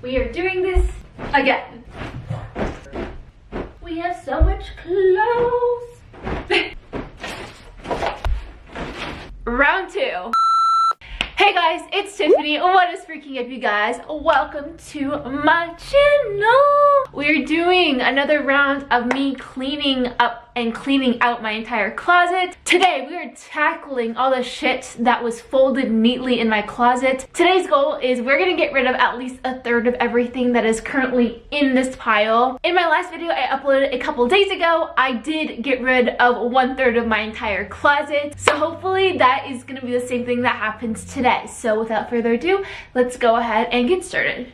We are doing this again. We have so much clothes. Round 2. Hey guys, it's Tiffany. What is freaking up, you guys? Welcome to my channel. We're doing another round of me cleaning up and cleaning out my entire closet. Today we are tackling all the shit that was folded neatly in my closet. Today's goal is we're gonna get rid of at least a third of everything that is currently in this pile. In my last video I uploaded a couple days ago, I did get rid of 1/3 of my entire closet. So hopefully that is gonna be the same thing that happens today. So without further ado, let's go ahead and get started.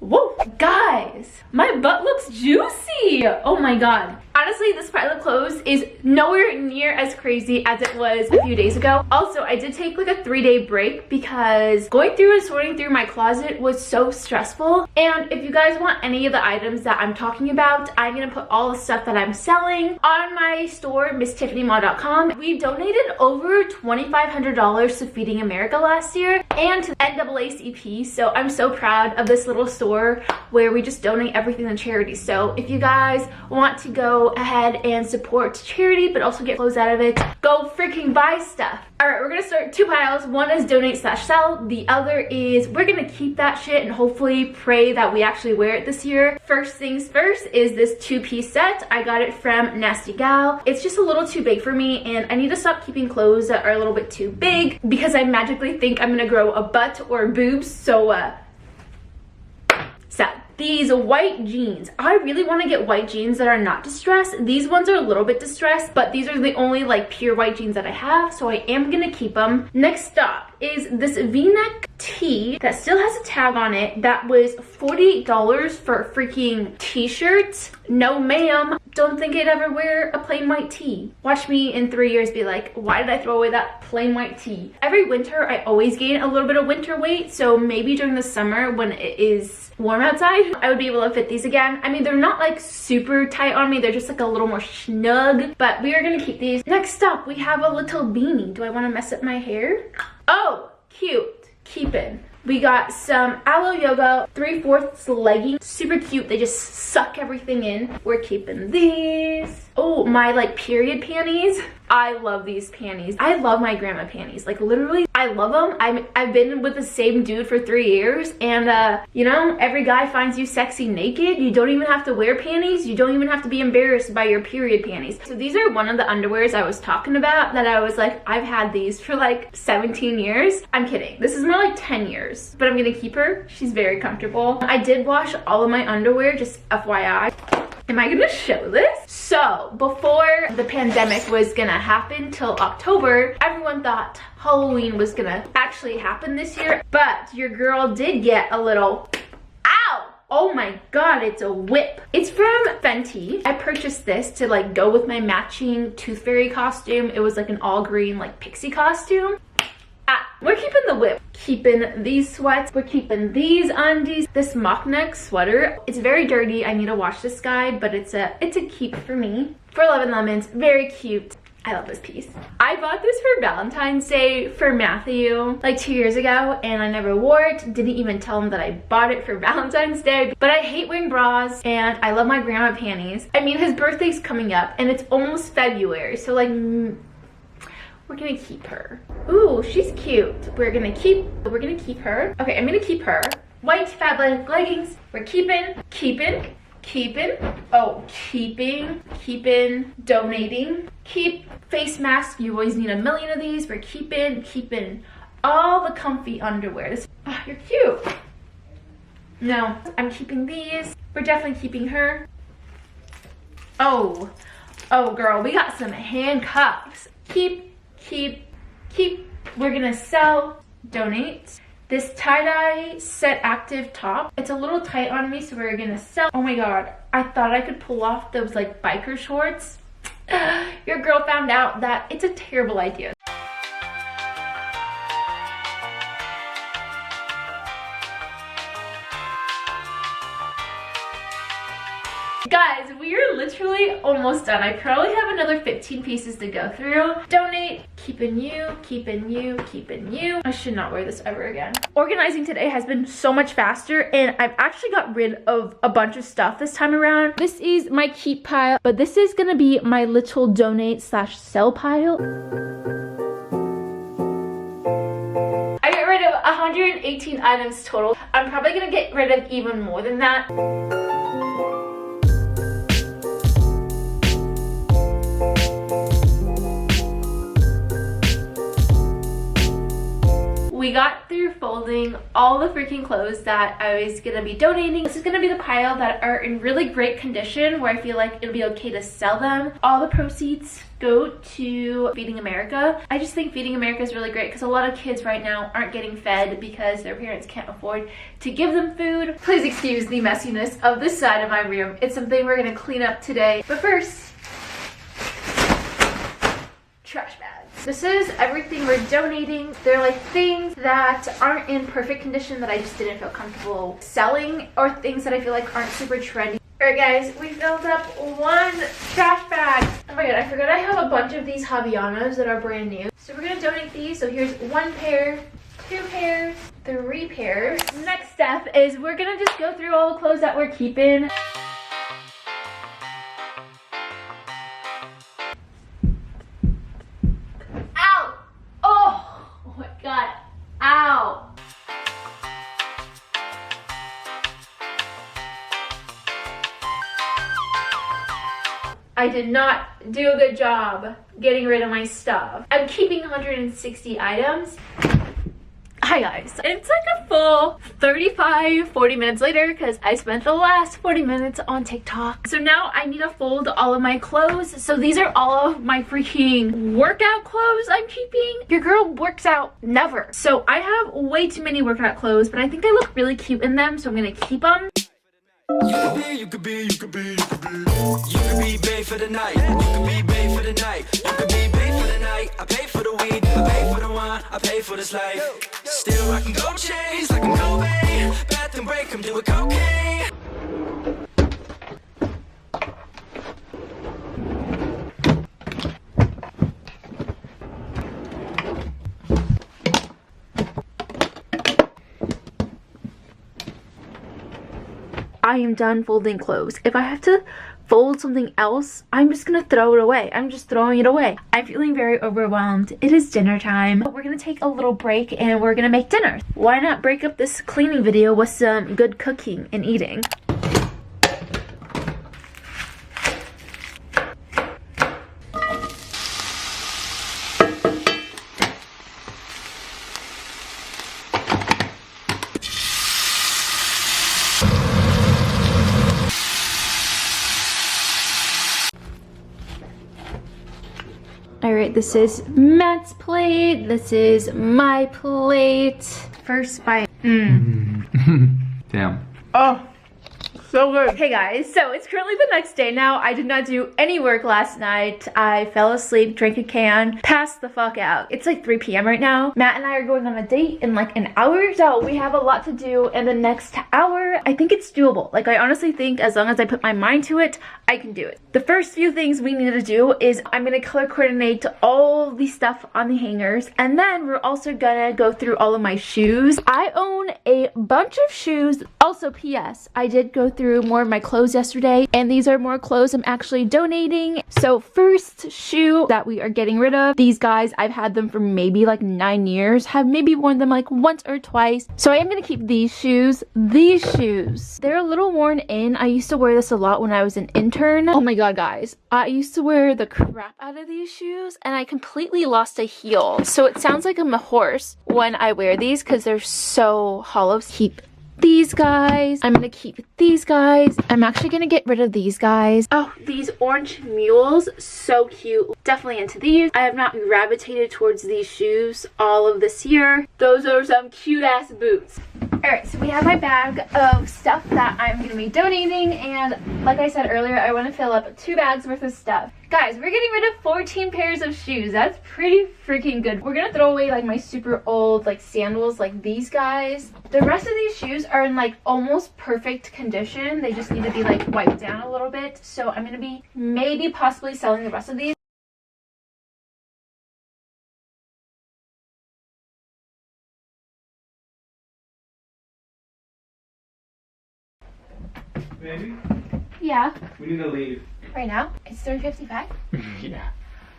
Whoa, guys, my butt looks juicy. Oh my god. Honestly, this pile of clothes is nowhere near as crazy as it was a few days ago. Also, I did take like a 3-day break because going through and sorting through my closet was so stressful. And if you guys want any of the items that I'm talking about, I'm gonna put all the stuff that I'm selling on my store, MissTiffanyMa.com. We donated over $2,500 to Feeding America last year and to the NAACP. So I'm so proud of this little store where we just donate everything to charity. So if you guys want to go ahead and support charity but also get clothes out of it, go freaking buy stuff. All right, we're gonna start 2 piles. One is donate/sell. The other is we're gonna keep that shit and hopefully pray that we actually wear it this year. First things first is this 2-piece set. I got it from Nasty Gal. It's just a little too big for me and I need to stop keeping clothes that are a little bit too big because I magically think I'm gonna grow a butt or boobs. So sad. These white jeans. I really want to get white jeans that are not distressed. These ones are a little bit distressed, but these are the only like pure white jeans that I have, so I am gonna keep them. Next up is this V-neck tee that still has a tag on it that was $48 for a freaking t-shirt. No ma'am, don't think I'd ever wear a plain white tee. Watch me in 3 years be like, why did I throw away that plain white tee? Every winter I always gain a little bit of winter weight, so maybe during the summer when it is warm outside I would be able to fit these again. I mean, they're not like super tight on me, they're just like a little more snug, but we are gonna keep these. Next up we have a little beanie. Do I want to mess up my hair? Oh, cute. Keepin'. We got some Aloe Yoga 3/4 leggings. Super cute. They just suck everything in. We're keeping these. Oh, my like period panties. I love these panties. I love my grandma panties. Like literally, I love them. I've been with the same dude for 3 years and you know, every guy finds you sexy naked. You don't even have to wear panties. You don't even have to be embarrassed by your period panties. So these are one of the underwears I was talking about that I was like, I've had these for like 17 years. I'm kidding. This is more like 10 years, but I'm gonna keep her. She's very comfortable. I did wash all of my underwear, just FYI. Am I gonna show this? So before the pandemic was gonna happen till October, everyone thought Halloween was gonna actually happen this year, but your girl did get a little, ow! Oh my god, it's a whip. It's from Fenty. I purchased this to like go with my matching Tooth Fairy costume. It was like an all green like pixie costume. We're keeping the whip. Keeping these sweats. We're keeping these undies. This mock neck sweater. It's very dirty. I need to wash this guy, but it's a keep for me. For 11 Lemons. Very cute. I love this piece. I bought this for Valentine's Day for Matthew like 2 years ago and I never wore it. Didn't even tell him that I bought it for Valentine's Day. But I hate wearing bras and I love my grandma panties. I mean, his birthday's coming up and it's almost February. So like, we're gonna keep her. Ooh, she's cute. We're gonna keep her. Okay, I'm gonna keep her. White fabric leggings. We're keeping, oh, keeping, donating. Keep face mask. You always need a million of these. We're keeping all the comfy underwear. Oh, you're cute. No, I'm keeping these. We're definitely keeping her. Oh girl, we got some handcuffs. Keep. We're gonna sell, donate. This tie-dye set active top. It's a little tight on me, so we're gonna sell. Oh my god, I thought I could pull off those like biker shorts. Your girl found out that it's a terrible idea. Guys, we are literally almost done. I probably have another 15 pieces to go through. Donate, Keeping you, keeping you, keeping you. I should not wear this ever again. Organizing today has been so much faster, and I've actually got rid of a bunch of stuff this time around. This is my keep pile, but this is gonna be my little donate slash sell pile. I got rid of 118 items total. I'm probably gonna get rid of even more than that. We got through folding all the freaking clothes that I was gonna be donating. This is gonna be the pile that are in really great condition where I feel like it'll be okay to sell them. All the proceeds go to Feeding America. I just think Feeding America is really great because a lot of kids right now aren't getting fed because their parents can't afford to give them food. Please excuse the messiness of this side of my room. It's something we're gonna clean up today. But first, trash bags. This is everything we're donating. They're like things that aren't in perfect condition that I just didn't feel comfortable selling, or things that I feel like aren't super trendy. Alright guys, we filled up one trash bag. Oh my god, I forgot I have a bunch of these Havaianas that are brand new. So we're gonna donate these. So here's 1 pair, 2 pairs, 3 pairs. Next step is we're gonna just go through all the clothes that we're keeping. Ow! I did not do a good job getting rid of my stuff. I'm keeping 160 items. Hi guys, it's like a full 35-40 minutes later because I spent the last 40 minutes on TikTok. So now I need to fold all of my clothes. So these are all of my freaking workout clothes I'm keeping. Your girl works out never. So I have way too many workout clothes, but I think I look really cute in them, so I'm gonna keep them. You could be bae for the night. You could be bae for the night. You could be bae for the night. I pay for the weed, I pay for the wine, I pay for this life. Still I can go chase like I'm Kobe. Bath and break, I'm doing cocaine. I am done folding clothes. If I have to fold something else, I'm just gonna throw it away. I'm just throwing it away. I'm feeling very overwhelmed. It is dinner time. We're gonna take a little break and we're gonna make dinner. Why not break up this cleaning video with some good cooking and eating? Alright, this is Matt's plate. This is my plate. First bite. Damn. Oh, so good. Hey guys, so it's currently the next day now. I did not do any work last night. I fell asleep, drank a can, passed the fuck out. It's like 3 p.m. right now. Matt and I are going on a date in like an hour. So we have a lot to do in the next hour. I think it's doable. Like I honestly think as long as I put my mind to it, I can do it. The first few things we need to do is I'm gonna color coordinate all the stuff on the hangers, and then we're also gonna go through all of my shoes. I own a bunch of shoes. Also, PS, I did go through more of my clothes yesterday, and these are more clothes I'm actually donating. So first shoe that we are getting rid of, these guys, I've had them for maybe like 9 years, have maybe worn them like once or twice. So I am gonna keep these shoes. These shoes, they're a little worn in. I used to wear this a lot when I was an intern. Oh my god guys, I used to wear the crap out of these shoes and I completely lost a heel. So it sounds like I'm a horse when I wear these because they're so hollow. Keep these guys. I'm gonna keep these guys. I'm actually gonna get rid of these guys. Oh, these orange mules, so cute. Definitely into these. I have not gravitated towards these shoes all of this year. Those are some cute ass boots. Alright, so we have my bag of stuff that I'm going to be donating, and like I said earlier, I want to fill up 2 bags worth of stuff. Guys, we're getting rid of 14 pairs of shoes. That's pretty freaking good. We're going to throw away like my super old like sandals like these guys. The rest of these shoes are in like almost perfect condition. They just need to be like wiped down a little bit. So I'm going to be maybe possibly selling the rest of these. Maybe? Yeah. We need to leave. Right now? It's 3:55? Yeah.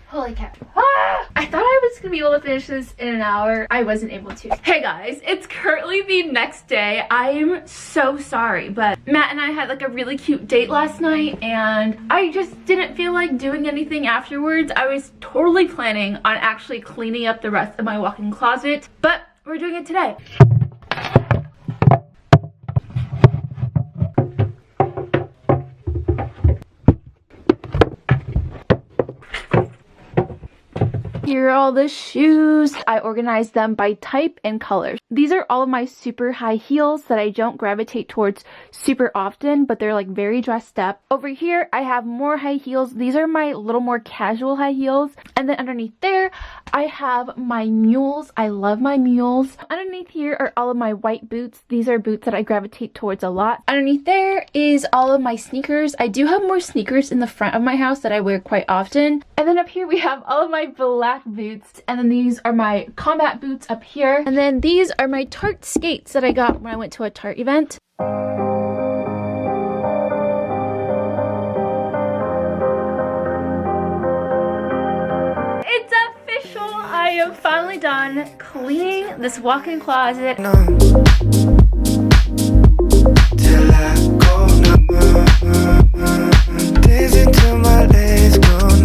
Holy cow. Ah! I thought I was gonna be able to finish this in an hour. I wasn't able to. Hey guys, it's currently the next day. I'm so sorry, but Matt and I had like a really cute date last night and I just didn't feel like doing anything afterwards. I was totally planning on actually cleaning up the rest of my walk-in closet, but we're doing it today. Here are all the shoes. I organized them by type and colors. These are all of my super high heels that I don't gravitate towards super often, but they're like very dressed up. Over here, I have more high heels. These are my little more casual high heels. And then underneath there, I have my mules. I love my mules. Underneath here are all of my white boots. These are boots that I gravitate towards a lot. Underneath there is all of my sneakers. I do have more sneakers in the front of my house that I wear quite often. And then up here we have all of my black boots, and then these are my combat boots up here, and then these are my Tarte skates that I got when I went to a Tarte event. It's official! I am finally done cleaning this walk-in closet. Till I go numb, days until my legs go numb.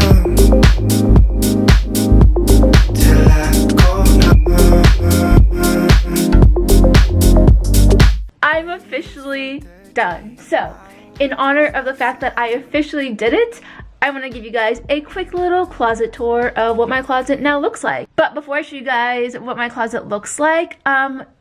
I'm officially done. So, in honor of the fact that I officially did it, I want to give you guys a quick little closet tour of what my closet now looks like. But before I show you guys what my closet looks like,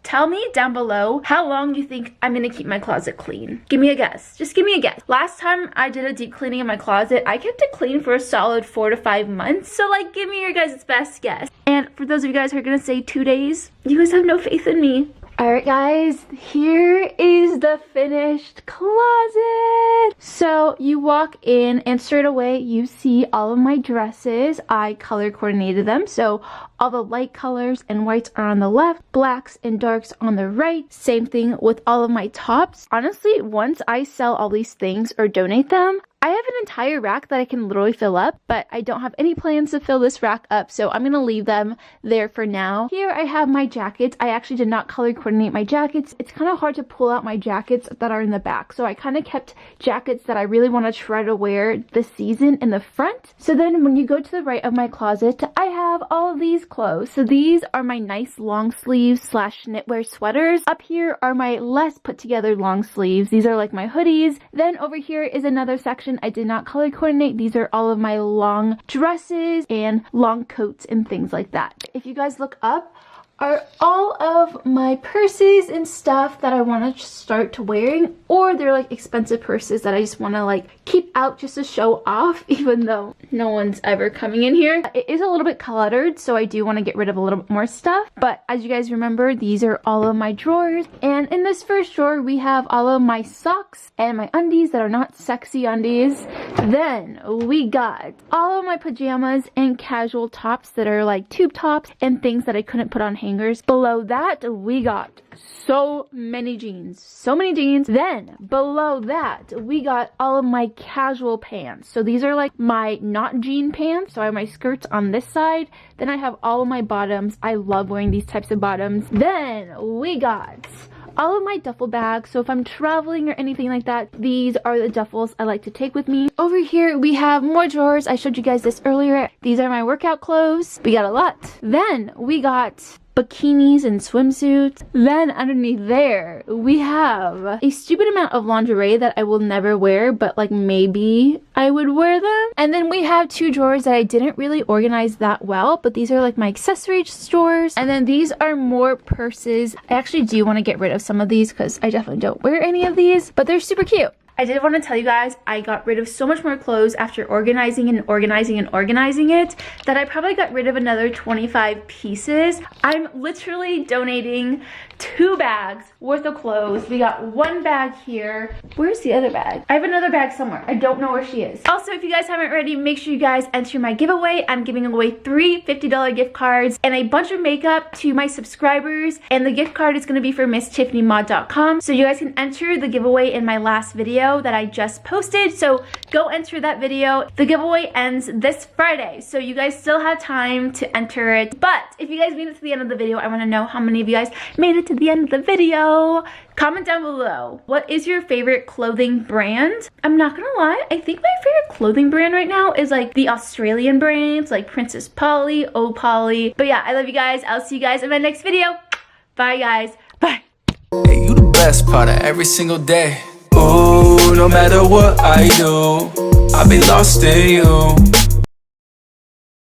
tell me down below how long you think I'm going to keep my closet clean. Give me a guess. Just give me a guess. Last time I did a deep cleaning in my closet, I kept it clean for a solid 4 to 5 months. So like, give me your guys' best guess. And for those of you guys who are going to say 2 days, you guys have no faith in me. Alright guys, here is the finished closet. So you walk in and straight away you see all of my dresses. I color coordinated them, so all the light colors and whites are on the left, blacks and darks on the right. Same thing with all of my tops. Honestly, once I sell all these things or donate them, I have an entire rack that I can literally fill up, but I don't have any plans to fill this rack up, so I'm gonna leave them there for now. Here I have my jackets. I actually did not color coordinate my jackets. It's kind of hard to pull out my jackets that are in the back, so I kind of kept jackets that I really want to try to wear this season in the front. So then when you go to the right of my closet, I have all of these clothes. So these are my nice long sleeves slash knitwear sweaters. Up here are my less put together long sleeves. These are like my hoodies. Then over here is another section I did not color coordinate. These are all of my long dresses and long coats and things like that. If you guys look up, are all of my purses and stuff that I want to start wearing, or they're like expensive purses that I just want to like keep out just to show off, even though no one's ever coming in here. It is a little bit cluttered, so I do want to get rid of a little bit more stuff, but as you guys remember, these are all of my drawers. And in this first drawer we have all of my socks and my undies that are not sexy undies. Then we got all of my pajamas and casual tops that are like tube tops and things that I couldn't put on hangers. Below that we got so many jeans. Then below that we got all of my casual pants. So these are like my not jean pants. So I have my skirts on this side. Then I have all of my bottoms. I love wearing these types of bottoms. Then we got all of my duffel bags. So if I'm traveling or anything like that, these are the duffels I like to take with me. Over here we have more drawers. I showed you guys this earlier. These are my workout clothes. We got a lot. Then we got bikinis and swimsuits. Then underneath there we have a stupid amount of lingerie that I will never wear, but like maybe I would wear them. And then we have 2 drawers that I didn't really organize that well, but these are like my accessory drawers. And then these are more purses. I actually do want to get rid of some of these because I definitely don't wear any of these, but they're super cute. I did want to tell you guys I got rid of so much more clothes after organizing it that I probably got rid of another 25 pieces. I'm literally donating 2 bags worth of clothes. We got 1 bag here. Where's the other bag? I have another bag somewhere. I don't know where she is. Also, if you guys haven't already, make sure you guys enter my giveaway. I'm giving away 3 $50 gift cards and a bunch of makeup to my subscribers. And the gift card is going to be for MissTiffanyMa.com. So you guys can enter the giveaway in my last video. video that I just posted, so go enter that video. The giveaway ends this Friday, so you guys still have time to enter it. But if you guys made it to the end of the video, I want to know how many of you guys made it to the end of the video. Comment down below. What is your favorite clothing brand? I'm not gonna lie, I think my favorite clothing brand right now is like the Australian brands, like Princess Polly, Oh Polly. But yeah, I love you guys. I'll see you guys in my next video. Bye guys. Bye. Hey, you the best part of every single day. Ooh, no matter what I do, I'll be lost in you.